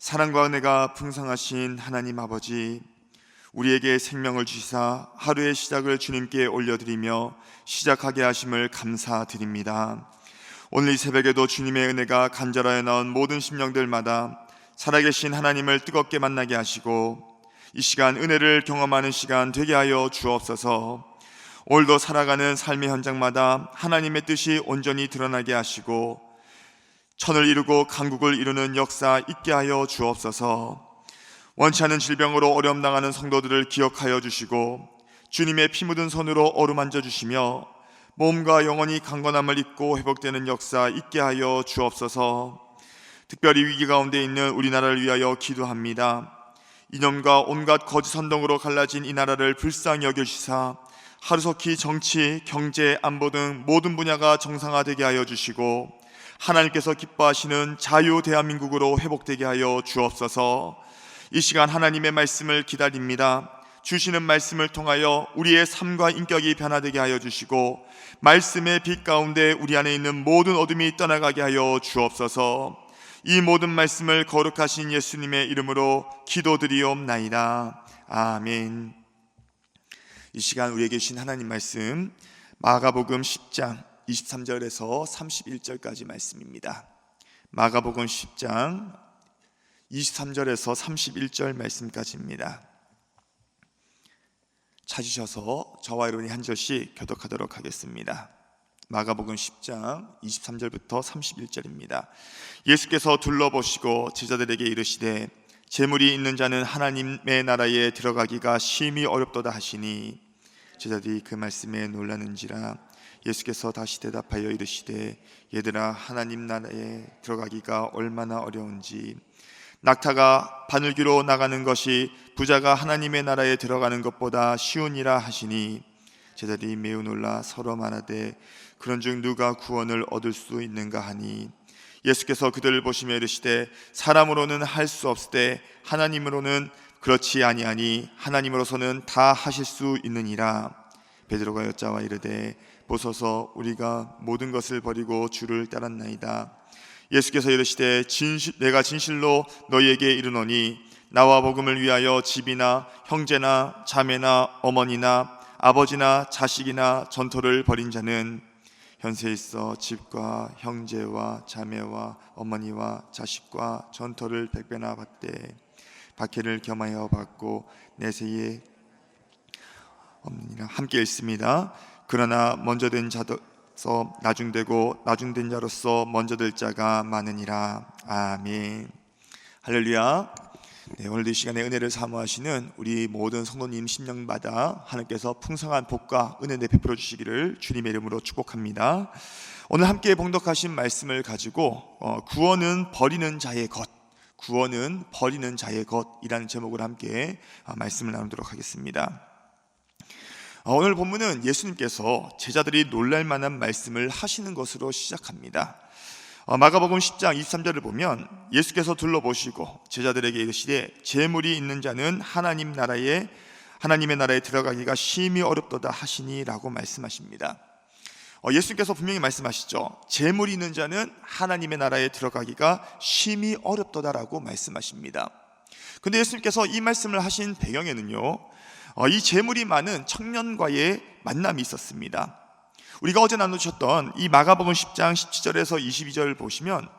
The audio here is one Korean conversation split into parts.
사랑과 은혜가 풍성하신 하나님 아버지, 우리에게 생명을 주시사 하루의 시작을 주님께 올려드리며 시작하게 하심을 감사드립니다. 오늘 이 새벽에도 주님의 은혜가 간절하여 나온 모든 심령들마다 살아계신 하나님을 뜨겁게 만나게 하시고 이 시간 은혜를 경험하는 시간 되게 하여 주옵소서. 오늘도 살아가는 삶의 현장마다 하나님의 뜻이 온전히 드러나게 하시고 천을 이루고 강국을 이루는 역사 있게 하여 주옵소서. 원치 않은 질병으로 어려움 당하는 성도들을 기억하여 주시고 주님의 피 묻은 손으로 어루만져 주시며 몸과 영혼이 강건함을 입고 회복되는 역사 있게 하여 주옵소서. 특별히 위기 가운데 있는 우리나라를 위하여 기도합니다. 이념과 온갖 거짓 선동으로 갈라진 이 나라를 불쌍히 여겨주시사 하루속히 정치, 경제, 안보 등 모든 분야가 정상화되게 하여 주시고 하나님께서 기뻐하시는 자유 대한민국으로 회복되게 하여 주옵소서. 이 시간 하나님의 말씀을 기다립니다. 주시는 말씀을 통하여 우리의 삶과 인격이 변화되게 하여 주시고 말씀의 빛 가운데 우리 안에 있는 모든 어둠이 떠나가게 하여 주옵소서. 이 모든 말씀을 거룩하신 예수님의 이름으로 기도드리옵나이다. 아멘. 이 시간 우리에게 주신 하나님 말씀 마가복음 10장 23절에서 31절까지 말씀입니다. 마가복음 10장 23절에서 31절 말씀까지입니다. 찾으셔서 저와 여러분이 한 절씩 교독하도록 하겠습니다. 마가복음 10장 23절부터 31절입니다. 예수께서 둘러보시고 제자들에게 이르시되 재물이 있는 자는 하나님의 나라에 들어가기가 심히 어렵도다 하시니 제자들이 그 말씀에 놀라는지라. 예수께서 다시 대답하여 이르시되 얘들아, 하나님 나라에 들어가기가 얼마나 어려운지 낙타가 바늘귀로 나가는 것이 부자가 하나님의 나라에 들어가는 것보다 쉬우니라 하시니 제자들이 매우 놀라 서로 말하되 그런즉 누가 구원을 얻을 수 있는가 하니 예수께서 그들을 보시며 이르시되 사람으로는 할 수 없으되 하나님으로는 그렇지 아니하니 하나님으로서는 다 하실 수 있느니라. 베드로가 여짜와 이르되 보소서, 우리가 모든 것을 버리고 주를 따랐나이다. 예수께서 이르시되 내가 진실로 너희에게 이르노니 나와 복음을 위하여 집이나 형제나 자매나 어머니나 아버지나 자식이나 전토를 벌인 자는 현세에 있어 집과 형제와 자매와 어머니와 자식과 전토를 100배나 받되 박해를 겸하여 받고 내세에 없느니라. 함께 읽습니다. 그러나 먼저 된 자로서 나중되고 나중된 자로서 먼저 될 자가 많으니라. 아멘. 할렐루야. 네, 오늘도 이 시간에 은혜를 사모하시는 우리 모든 성도님 심령마다 하나님께서 풍성한 복과 은혜 베풀어 주시기를 주님의 이름으로 축복합니다. 오늘 함께 봉독하신 말씀을 가지고 구원은 버리는 자의 것, 구원은 버리는 자의 것이라는 제목으로 함께 말씀을 나누도록 하겠습니다. 오늘 본문은 예수님께서 제자들이 놀랄 만한 말씀을 하시는 것으로 시작합니다. 마가복음 10장 23절을 보면 예수께서 둘러보시고 제자들에게 이르시되 재물이 있는 자는 하나님의 나라에 들어가기가 심히 어렵도다 하시니 라고 말씀하십니다. 예수님께서 분명히 말씀하시죠. 재물이 있는 자는 하나님의 나라에 들어가기가 심히 어렵도다라고 말씀하십니다. 그런데 예수님께서 이 말씀을 하신 배경에는요, 이 재물이 많은 청년과의 만남이 있었습니다. 우리가 어제 나누셨던 이 마가복음 10장 17절에서 22절을 보시면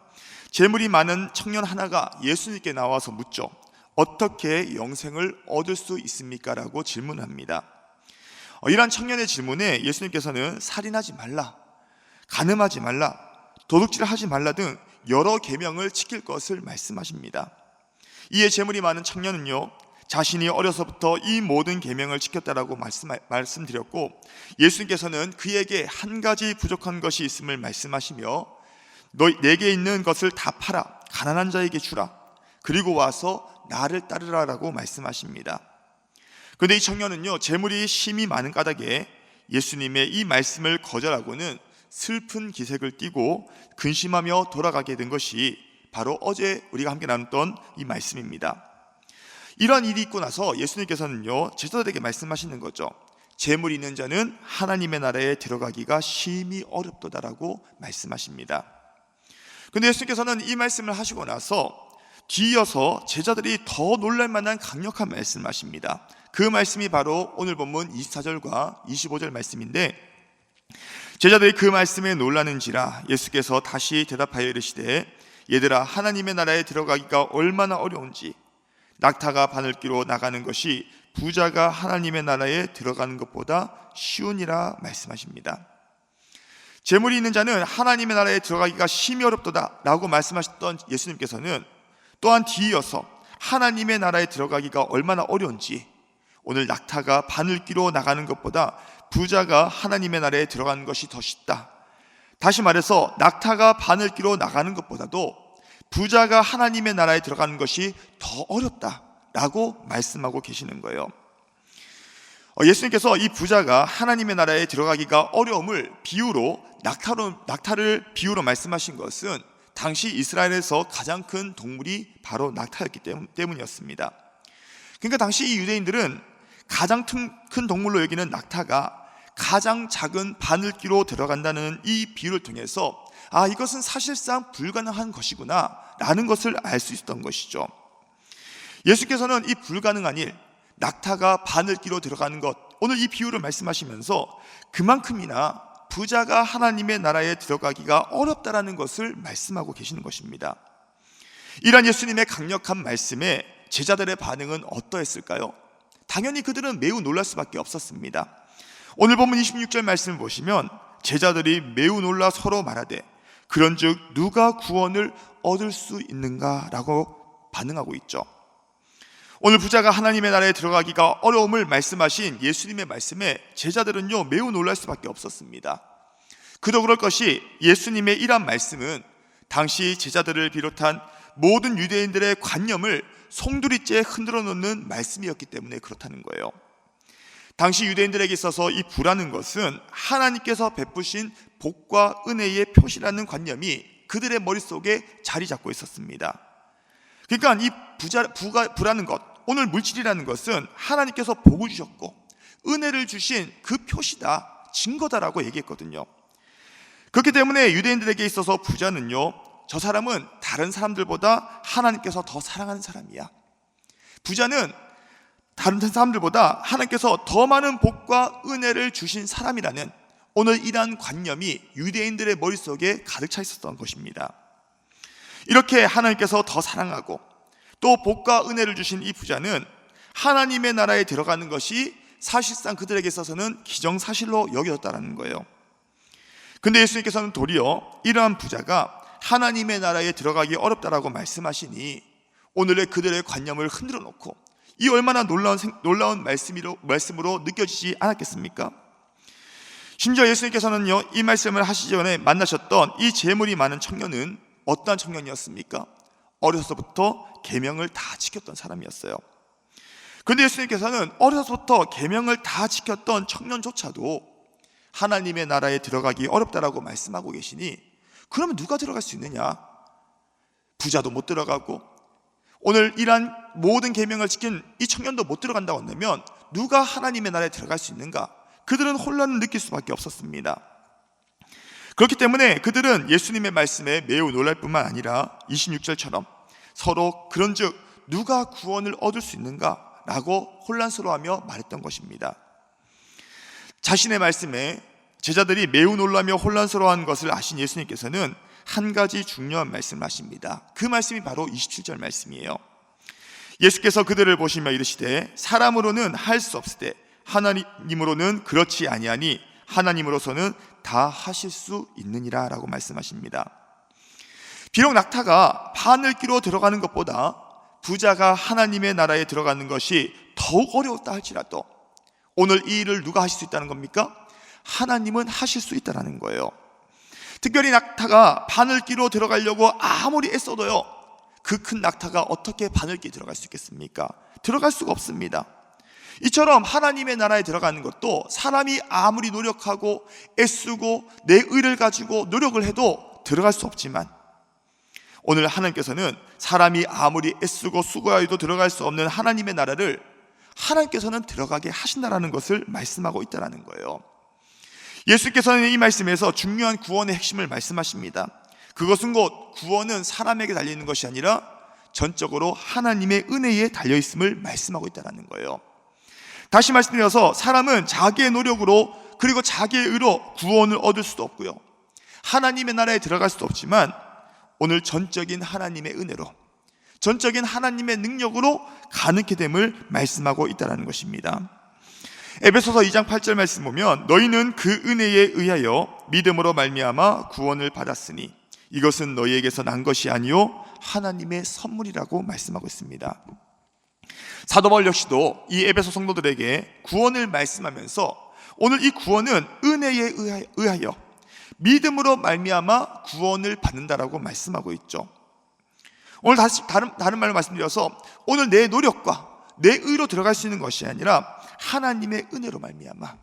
재물이 많은 청년 하나가 예수님께 나와서 묻죠. 어떻게 영생을 얻을 수 있습니까? 라고 질문합니다. 이러한 청년의 질문에 예수님께서는 살인하지 말라, 간음하지 말라, 도둑질하지 말라 등 여러 계명을 지킬 것을 말씀하십니다. 이에 재물이 많은 청년은요, 자신이 어려서부터 이 모든 계명을 지켰다라고 말씀드렸고 예수님께서는 그에게 한 가지 부족한 것이 있음을 말씀하시며 내게 있는 것을 다 팔아 가난한 자에게 주라, 그리고 와서 나를 따르라라고 말씀하십니다. 그런데 이 청년은요, 재물이 심히 많은 까닭에 예수님의 이 말씀을 거절하고는 슬픈 기색을 띠고 근심하며 돌아가게 된 것이 바로 어제 우리가 함께 나눴던 이 말씀입니다. 이러한 일이 있고 나서 예수님께서는요, 제자들에게 말씀하시는 거죠. 재물이 있는 자는 하나님의 나라에 들어가기가 심히 어렵도다라고 말씀하십니다. 그런데 예수님께서는 이 말씀을 하시고 나서 뒤이어서 제자들이 더 놀랄 만한 강력한 말씀을 하십니다. 그 말씀이 바로 오늘 본문 24절과 25절 말씀인데, 제자들이 그 말씀에 놀라는지라 예수께서 다시 대답하여 이르시되 얘들아, 하나님의 나라에 들어가기가 얼마나 어려운지 낙타가 바늘기로 나가는 것이 부자가 하나님의 나라에 들어가는 것보다 쉬우니라 말씀하십니다. 재물이 있는 자는 하나님의 나라에 들어가기가 심히 어렵도다 라고 말씀하셨던 예수님께서는 또한 뒤이어서 하나님의 나라에 들어가기가 얼마나 어려운지, 오늘 낙타가 바늘기로 나가는 것보다 부자가 하나님의 나라에 들어가는 것이 더 쉽다, 다시 말해서 낙타가 바늘기로 나가는 것보다도 부자가 하나님의 나라에 들어가는 것이 더 어렵다라고 말씀하고 계시는 거예요. 예수님께서 이 부자가 하나님의 나라에 들어가기가 어려움을 비유로 낙타를 비유로 말씀하신 것은 당시 이스라엘에서 가장 큰 동물이 바로 낙타였기 때문이었습니다. 그러니까 당시 이 유대인들은 가장 큰 동물로 여기는 낙타가 가장 작은 바늘기로 들어간다는 이 비유를 통해서 이것은 사실상 불가능한 것이구나 라는 것을 알 수 있었던 것이죠. 예수께서는 이 불가능한 일, 낙타가 바늘기로 들어가는 것, 오늘 이 비유를 말씀하시면서 그만큼이나 부자가 하나님의 나라에 들어가기가 어렵다라는 것을 말씀하고 계시는 것입니다. 이러한 예수님의 강력한 말씀에 제자들의 반응은 어떠했을까요? 당연히 그들은 매우 놀랄 수밖에 없었습니다. 오늘 본문 26절 말씀을 보시면 제자들이 매우 놀라 서로 말하되 그런즉 누가 구원을 얻을 수 있는가 라고 반응하고 있죠. 오늘 부자가 하나님의 나라에 들어가기가 어려움을 말씀하신 예수님의 말씀에 제자들은요 매우 놀랄 수밖에 없었습니다. 그도 그럴 것이 예수님의 이러한 말씀은 당시 제자들을 비롯한 모든 유대인들의 관념을 송두리째 흔들어 놓는 말씀이었기 때문에 그렇다는 거예요. 당시 유대인들에게 있어서 이 부라는 것은 하나님께서 베푸신 복과 은혜의 표시라는 관념이 그들의 머릿속에 자리 잡고 있었습니다. 그러니까 이 부라는 것, 오늘 물질이라는 것은 하나님께서 복을 주셨고 은혜를 주신 그 표시다, 증거다라고 얘기했거든요. 그렇기 때문에 유대인들에게 있어서 부자는요, 저 사람은 다른 사람들보다 하나님께서 더 사랑하는 사람이야. 부자는 다른 사람들보다 하나님께서 더 많은 복과 은혜를 주신 사람이라는 오늘 이러한 관념이 유대인들의 머릿속에 가득 차 있었던 것입니다. 이렇게 하나님께서 더 사랑하고 또 복과 은혜를 주신 이 부자는 하나님의 나라에 들어가는 것이 사실상 그들에게 있어서는 기정사실로 여겨졌다는 거예요. 근데 예수님께서는 도리어 이러한 부자가 하나님의 나라에 들어가기 어렵다라고 말씀하시니 오늘의 그들의 관념을 흔들어 놓고 이 얼마나 놀라운 말씀으로 느껴지지 않았겠습니까? 심지어 예수님께서는요, 이 말씀을 하시기 전에 만나셨던 이 재물이 많은 청년은 어떠한 청년이었습니까? 어려서부터 계명을 다 지켰던 사람이었어요. 그런데 예수님께서는 어려서부터 계명을 다 지켰던 청년조차도 하나님의 나라에 들어가기 어렵다라고 말씀하고 계시니 그러면 누가 들어갈 수 있느냐? 부자도 못 들어가고 오늘 이러한 모든 계명을 지킨 이 청년도 못 들어간다고 한다면 누가 하나님의 나라에 들어갈 수 있는가? 그들은 혼란을 느낄 수밖에 없었습니다. 그렇기 때문에 그들은 예수님의 말씀에 매우 놀랄 뿐만 아니라 26절처럼 서로 그런즉 누가 구원을 얻을 수 있는가? 라고 혼란스러워하며 말했던 것입니다. 자신의 말씀에 제자들이 매우 놀라며 혼란스러워한 것을 아신 예수님께서는 한 가지 중요한 말씀을 하십니다. 그 말씀이 바로 27절 말씀이에요. 예수께서 그들을 보시며 이르시되 사람으로는 할 수 없으되 하나님으로는 그렇지 아니하니 하나님으로서는 다 하실 수 있느니라 라고 말씀하십니다. 비록 낙타가 바늘기로 들어가는 것보다 부자가 하나님의 나라에 들어가는 것이 더욱 어려웠다 할지라도 오늘 이 일을 누가 하실 수 있다는 겁니까? 하나님은 하실 수 있다는 거예요. 특별히 낙타가 바늘기로 들어가려고 아무리 애써도요, 그 큰 낙타가 어떻게 바늘기에 들어갈 수 있겠습니까? 들어갈 수가 없습니다. 이처럼 하나님의 나라에 들어가는 것도 사람이 아무리 노력하고 애쓰고 내 의를 가지고 노력을 해도 들어갈 수 없지만 오늘 하나님께서는 사람이 아무리 애쓰고 수고해도 들어갈 수 없는 하나님의 나라를 하나님께서는 들어가게 하신다라는 것을 말씀하고 있다는 거예요. 예수께서는 이 말씀에서 중요한 구원의 핵심을 말씀하십니다. 그것은 곧 구원은 사람에게 달리는 것이 아니라 전적으로 하나님의 은혜에 달려있음을 말씀하고 있다는 거예요. 다시 말씀드려서 사람은 자기의 노력으로 그리고 자기의 의로 구원을 얻을 수도 없고요, 하나님의 나라에 들어갈 수도 없지만 오늘 전적인 하나님의 은혜로, 전적인 하나님의 능력으로 가능케 됨을 말씀하고 있다는 것입니다. 에베소서 2장 8절 말씀 보면 너희는 그 은혜에 의하여 믿음으로 말미암아 구원을 받았으니 이것은 너희에게서 난 것이 아니요 하나님의 선물이라고 말씀하고 있습니다. 사도 바울 역시도 이 에베소 성도들에게 구원을 말씀하면서 오늘 이 구원은 은혜에 의하여 믿음으로 말미암아 구원을 받는다라고 말씀하고 있죠. 오늘 다른 말로 말씀드려서 오늘 내 노력과 내 의로 들어갈 수 있는 것이 아니라 하나님의 은혜로 말미암아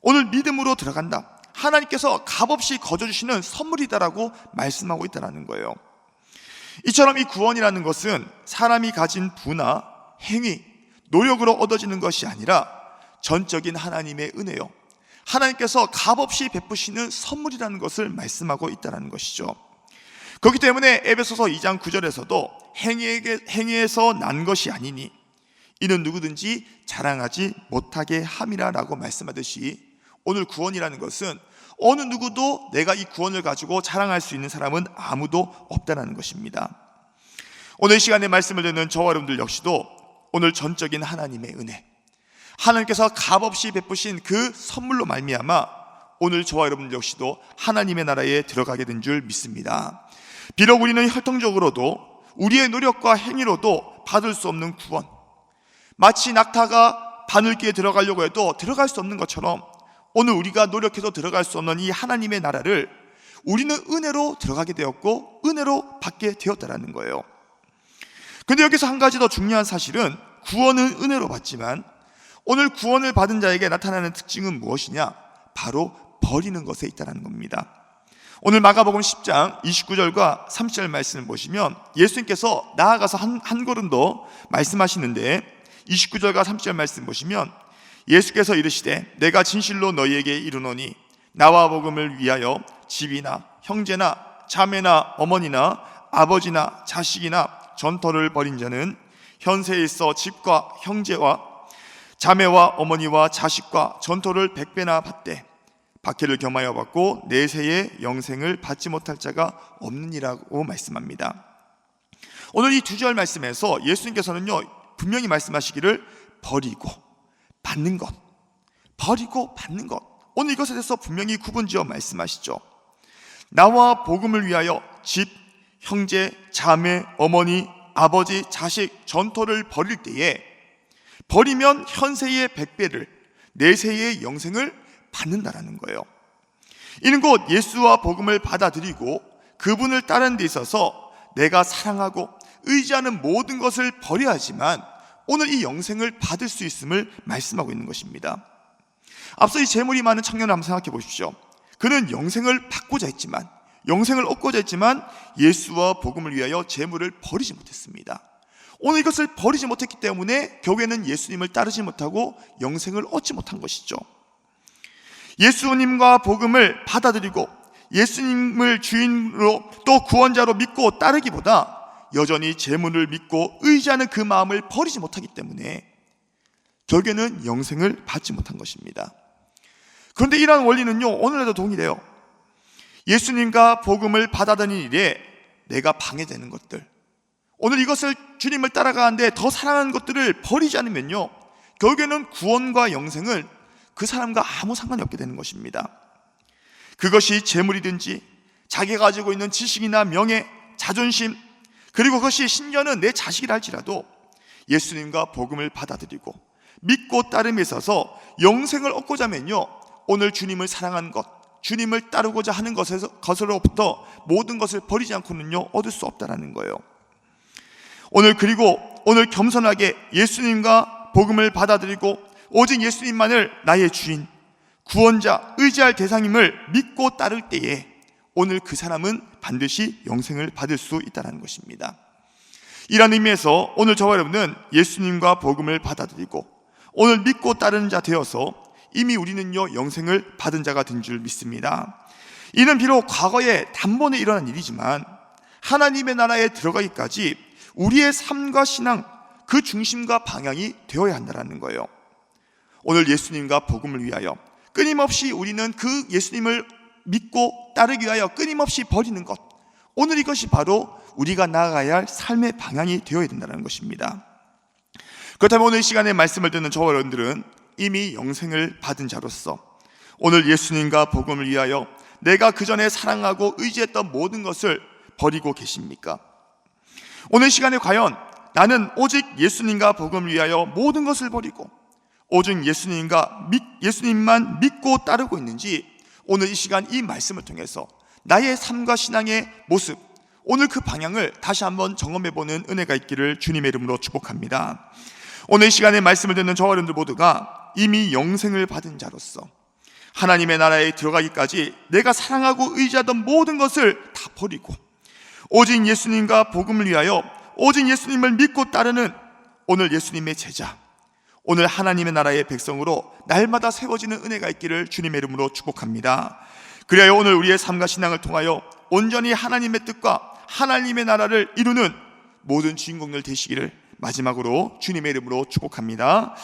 오늘 믿음으로 들어간다, 하나님께서 값없이 거저주시는 선물이다라고 말씀하고 있다는 거예요. 이처럼 이 구원이라는 것은 사람이 가진 부나 행위, 노력으로 얻어지는 것이 아니라 전적인 하나님의 은혜요, 하나님께서 값없이 베푸시는 선물이라는 것을 말씀하고 있다는 것이죠. 그렇기 때문에 에베소서 2장 9절에서도 행위에서 난 것이 아니니 이는 누구든지 자랑하지 못하게 함이라 라고 말씀하듯이 오늘 구원이라는 것은 어느 누구도 내가 이 구원을 가지고 자랑할 수 있는 사람은 아무도 없다는 것입니다. 오늘 이 시간에 말씀을 듣는 저와 여러분들 역시도 오늘 전적인 하나님의 은혜, 하나님께서 값없이 베푸신 그 선물로 말미암아 오늘 저와 여러분들 역시도 하나님의 나라에 들어가게 된 줄 믿습니다. 비록 우리는 혈통적으로도 우리의 노력과 행위로도 받을 수 없는 구원, 마치 낙타가 바늘귀에 들어가려고 해도 들어갈 수 없는 것처럼 오늘 우리가 노력해서 들어갈 수 없는 이 하나님의 나라를 우리는 은혜로 들어가게 되었고 은혜로 받게 되었다는 거예요. 근데 여기서 한 가지 더 중요한 사실은 구원은 은혜로 받지만 오늘 구원을 받은 자에게 나타나는 특징은 무엇이냐? 바로 버리는 것에 있다는 겁니다. 오늘 마가복음 10장 29절과 30절 말씀을 보시면 예수님께서 나아가서 한 걸음 더 말씀하시는데 29절과 30절 말씀 보시면 예수께서 이르시되 내가 진실로 너희에게 이르노니 나와 복음을 위하여 집이나 형제나 자매나 어머니나 아버지나 자식이나 전토를 벌인 자는 현세에 있어 집과 형제와 자매와 어머니와 자식과 전토를 100배나 받되 박해를 겸하여 받고 내세의 영생을 받지 못할 자가 없느니라고 말씀합니다. 오늘 이 두 절 말씀에서 예수님께서는요 분명히 말씀하시기를 버리고 받는 것, 버리고 받는 것, 오늘 이것에 대해서 분명히 구분지어 말씀하시죠. 나와 복음을 위하여 집, 형제, 자매, 어머니, 아버지, 자식, 전토를 버릴 때에 버리면 현세의 100배를, 내세의 영생을 받는다라는 거예요. 이는 곧 예수와 복음을 받아들이고 그분을 따르는 데 있어서 내가 사랑하고 의지하는 모든 것을 버려야 하지만 오늘 이 영생을 받을 수 있음을 말씀하고 있는 것입니다. 앞서 이 재물이 많은 청년을 한번 생각해 보십시오. 그는 영생을 받고자 했지만, 영생을 얻고자 했지만 예수와 복음을 위하여 재물을 버리지 못했습니다. 오늘 이것을 버리지 못했기 때문에 결국에는 예수님을 따르지 못하고 영생을 얻지 못한 것이죠. 예수님과 복음을 받아들이고 예수님을 주인으로 또 구원자로 믿고 따르기보다 여전히 재물을 믿고 의지하는 그 마음을 버리지 못하기 때문에 결국에는 영생을 받지 못한 것입니다. 그런데 이러한 원리는요 오늘에도 동일해요. 예수님과 복음을 받아들이는 일에 내가 방해되는 것들, 오늘 이것을 주님을 따라가는데 더 사랑하는 것들을 버리지 않으면요 결국에는 구원과 영생을 그 사람과 아무 상관이 없게 되는 것입니다. 그것이 재물이든지 자기가 가지고 있는 지식이나 명예, 자존심, 그리고 그것이 심지어는 내 자식이라 할지라도 예수님과 복음을 받아들이고 믿고 따름에 있어서 영생을 얻고자 하면요 오늘 주님을 사랑하는 것, 주님을 따르고자 하는 것으로부터 모든 것을 버리지 않고는요 얻을 수 없다는 거예요. 오늘 겸손하게 예수님과 복음을 받아들이고 오직 예수님만을 나의 주인, 구원자, 의지할 대상임을 믿고 따를 때에 오늘 그 사람은 반드시 영생을 받을 수 있다는 것입니다. 이런 의미에서 오늘 저와 여러분은 예수님과 복음을 받아들이고 오늘 믿고 따르는 자 되어서 이미 우리는요 영생을 받은 자가 된 줄 믿습니다. 이는 비록 과거에 단번에 일어난 일이지만 하나님의 나라에 들어가기까지 우리의 삶과 신앙, 그 중심과 방향이 되어야 한다는 거예요. 오늘 예수님과 복음을 위하여 끊임없이 우리는 그 예수님을 믿고 따르기 위하여 끊임없이 버리는 것, 오늘 이것이 바로 우리가 나아가야 할 삶의 방향이 되어야 된다는 것입니다. 그렇다면 오늘 이 시간에 말씀을 듣는 저와 여러분들은 이미 영생을 받은 자로서 오늘 예수님과 복음을 위하여 내가 그전에 사랑하고 의지했던 모든 것을 버리고 계십니까? 오늘 시간에 과연 나는 오직 예수님과 복음을 위하여 모든 것을 버리고 오직 예수님만 믿고 따르고 있는지, 오늘 이 시간 이 말씀을 통해서 나의 삶과 신앙의 모습, 오늘 그 방향을 다시 한번 점검해보는 은혜가 있기를 주님의 이름으로 축복합니다. 오늘 이 시간에 말씀을 듣는 저와 여러분들 모두가 이미 영생을 받은 자로서 하나님의 나라에 들어가기까지 내가 사랑하고 의지하던 모든 것을 다 버리고 오직 예수님과 복음을 위하여 오직 예수님을 믿고 따르는 오늘 예수님의 제자, 오늘 하나님의 나라의 백성으로 날마다 세워지는 은혜가 있기를 주님의 이름으로 축복합니다. 그래야 오늘 우리의 삶과 신앙을 통하여 온전히 하나님의 뜻과 하나님의 나라를 이루는 모든 주인공들 되시기를 마지막으로 주님의 이름으로 축복합니다.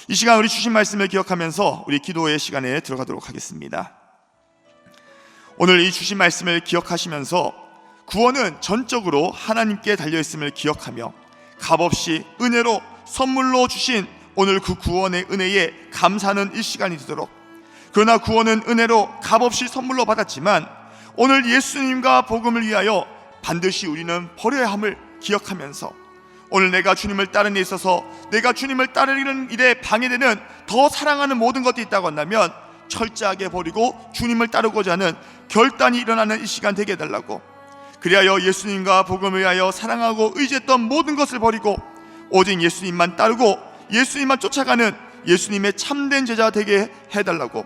이 시간 우리 주신 말씀을 기억하면서 우리 기도의 시간에 들어가도록 하겠습니다. 오늘 이 주신 말씀을 기억하시면서 구원은 전적으로 하나님께 달려있음을 기억하며 값없이 은혜로 선물로 주신 오늘 그 구원의 은혜에 감사하는 이 시간이 되도록, 그러나 구원은 은혜로 값없이 선물로 받았지만 오늘 예수님과 복음을 위하여 반드시 우리는 버려야 함을 기억하면서 오늘 내가 주님을 따르는 데 있어서 내가 주님을 따르는 일에 방해되는 더 사랑하는 모든 것이 있다고 한다면 철저하게 버리고 주님을 따르고자 하는 결단이 일어나는 이 시간 되게 해달라고, 그리하여 예수님과 복음을 위하여 사랑하고 의지했던 모든 것을 버리고 오직 예수님만 따르고 예수님만 쫓아가는 예수님의 참된 제자 되게 해달라고,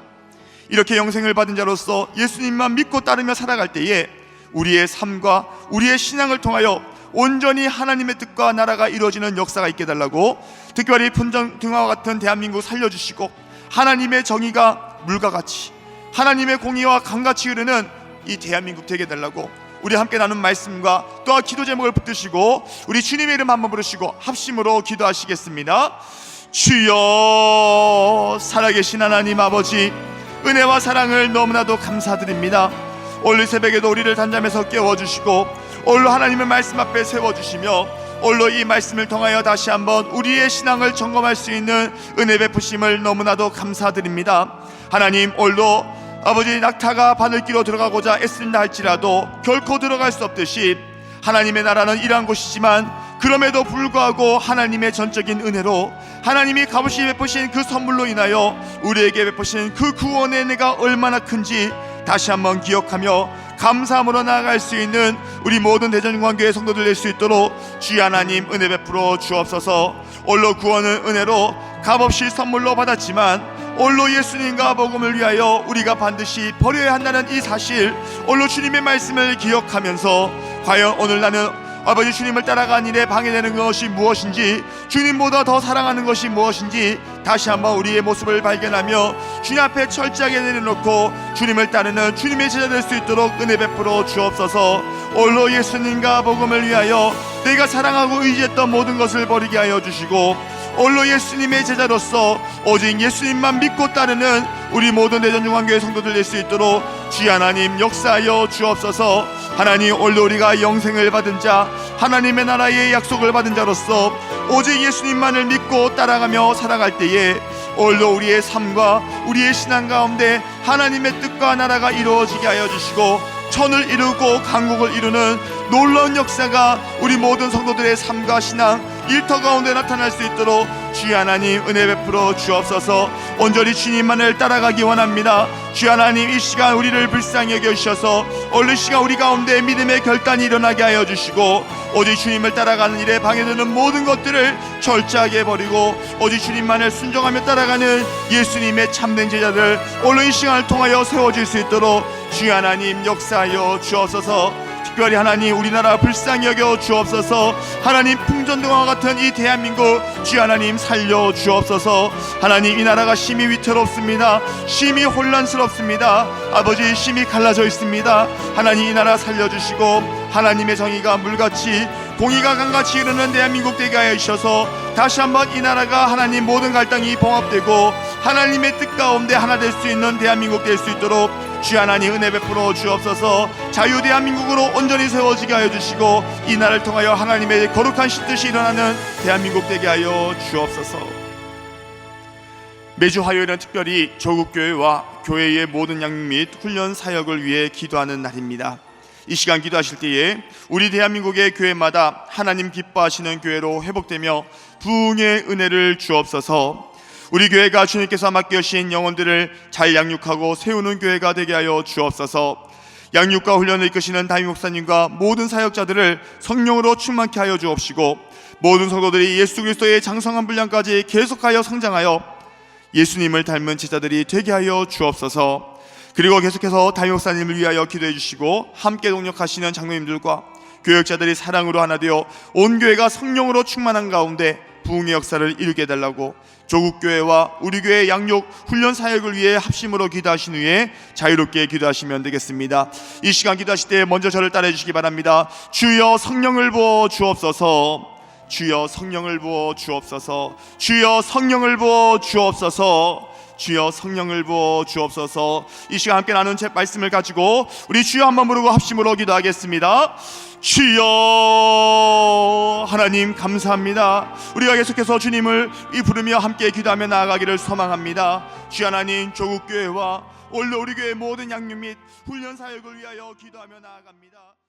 이렇게 영생을 받은 자로서 예수님만 믿고 따르며 살아갈 때에 우리의 삶과 우리의 신앙을 통하여 온전히 하나님의 뜻과 나라가 이루어지는 역사가 있게 해달라고, 특별히 분전등화와 같은 대한민국 살려주시고 하나님의 정의가 물과 같이 하나님의 공의와 강같이 흐르는 이 대한민국 되게 해달라고, 우리 함께 나눈 말씀과 또한 기도 제목을 붙드시고 우리 주님의 이름 한번 부르시고 합심으로 기도하시겠습니다. 주여, 살아계신 하나님 아버지, 은혜와 사랑을 너무나도 감사드립니다. 오늘 새벽에도 우리를 단잠에서 깨워주시고 오늘 하나님의 말씀 앞에 세워주시며 오늘 이 말씀을 통하여 다시 한번 우리의 신앙을 점검할 수 있는 은혜 베푸심을 너무나도 감사드립니다. 하나님, 오늘도 아버지 낙타가 바늘기로 들어가고자 애쓴다 할지라도 결코 들어갈 수 없듯이 하나님의 나라는 이러한 곳이지만 그럼에도 불구하고 하나님의 전적인 은혜로 하나님이 값없이 베푸신 그 선물로 인하여 우리에게 베푸신 그 구원의 은혜가 얼마나 큰지 다시 한번 기억하며 감사함으로 나아갈 수 있는 우리 모든 대전광교회 성도들 될 수 있도록 주의 하나님 은혜 베풀어 주옵소서. 홀로 구원은 은혜로 값없이 선물로 받았지만 홀로 예수님과 복음을 위하여 우리가 반드시 버려야 한다는 이 사실, 홀로 주님의 말씀을 기억하면서 과연 오늘 나는 아버지 주님을 따라가는 일에 방해되는 것이 무엇인지, 주님보다 더 사랑하는 것이 무엇인지 다시 한번 우리의 모습을 발견하며 주님 앞에 철저하게 내려놓고 주님을 따르는 주님의 제자 될 수 있도록 은혜 베풀어 주옵소서. 홀로 예수님과 복음을 위하여 내가 사랑하고 의지했던 모든 것을 버리게 하여 주시고 홀로 예수님의 제자로서 오직 예수님만 믿고 따르는 우리 모든 대전중앙교회 성도들 될 수 있도록 주의 하나님 역사하여 주옵소서. 하나님, 홀로 우리가 영생을 받은 자, 하나님의 나라의 약속을 받은 자로서 오직 예수님만을 믿고 따라가며 살아갈 때에 홀로 우리의 삶과 우리의 신앙 가운데 하나님의 뜻과 나라가 이루어지게 하여 주시고 천을 이루고 강국을 이루는 놀라운 역사가 우리 모든 성도들의 삶과 신앙 일터 가운데 나타날 수 있도록 주의 하나님 은혜 베풀어 주옵소서. 온전히 주님만을 따라가기 원합니다. 주의 하나님, 이 시간 우리를 불쌍히 여겨주셔서 오늘 시간 우리 가운데 믿음의 결단이 일어나게 하여 주시고 오직 주님을 따라가는 일에 방해되는 모든 것들을 철저하게 버리고 오직 주님만을 순종하며 따라가는 예수님의 참된 제자들 오늘 이 시간을 통하여 세워질 수 있도록 주의 하나님 역사하여 주옵소서. 특별히 하나님, 우리나라 불쌍히 여겨 주옵소서. 하나님, 풍전등화와 같은 이 대한민국 주의 하나님 살려 주옵소서. 하나님, 이 나라가 심히 위태롭습니다. 심히 혼란스럽습니다. 아버지, 심히 갈라져 있습니다. 하나님, 이 나라 살려주시고 하나님의 정의가 물같이 공의가 강같이 이르는 대한민국 되게 하여 주셔서 다시 한번 이 나라가 하나님 모든 갈등이 봉합되고 하나님의 뜻 가운데 하나 될 수 있는 대한민국 될 수 있도록 주 하나님 은혜 베풀어 주옵소서. 자유 대한민국으로 온전히 세워지게 하여 주시고 이 나라를 통하여 하나님의 거룩한 뜻이 일어나는 대한민국 되게 하여 주옵소서. 매주 화요일은 특별히 조국교회와 교회의 모든 양육 및 훈련 사역을 위해 기도하는 날입니다. 이 시간 기도하실 때에 우리 대한민국의 교회마다 하나님 기뻐하시는 교회로 회복되며 부흥의 은혜를 주옵소서. 우리 교회가 주님께서 맡겨주신 영혼들을 잘 양육하고 세우는 교회가 되게 하여 주옵소서. 양육과 훈련을 이끄시는 담임 목사님과 모든 사역자들을 성령으로 충만케 하여 주옵시고 모든 성도들이 예수 그리스도의 장성한 분량까지 계속하여 성장하여 예수님을 닮은 제자들이 되게 하여 주옵소서. 그리고 계속해서 담임 목사님을 위하여 기도해 주시고 함께 동력하시는 장로님들과 교역자들이 사랑으로 하나 되어 온 교회가 성령으로 충만한 가운데 부흥의 역사를 이루게 해달라고 조국교회와 우리 교회 양육 훈련 사역을 위해 합심으로 기도하신 후에 자유롭게 기도하시면 되겠습니다. 이 시간 기도하실 때 먼저 저를 따라해 주시기 바랍니다. 주여 성령을 부어 주옵소서. 주여 성령을 부어 주옵소서. 주여 성령을 부어 주옵소서. 주여 성령을 부어 주옵소서. 이 시간 함께 나눈 제 말씀을 가지고 우리 주여 한번 부르고 합심으로 기도하겠습니다. 주여. 하나님 감사합니다. 우리가 계속해서 주님을 부르며 함께 기도하며 나아가기를 소망합니다. 주 하나님 조국교회와 원래 우리 교회 모든 양육 및 훈련 사역을 위하여 기도하며 나아갑니다.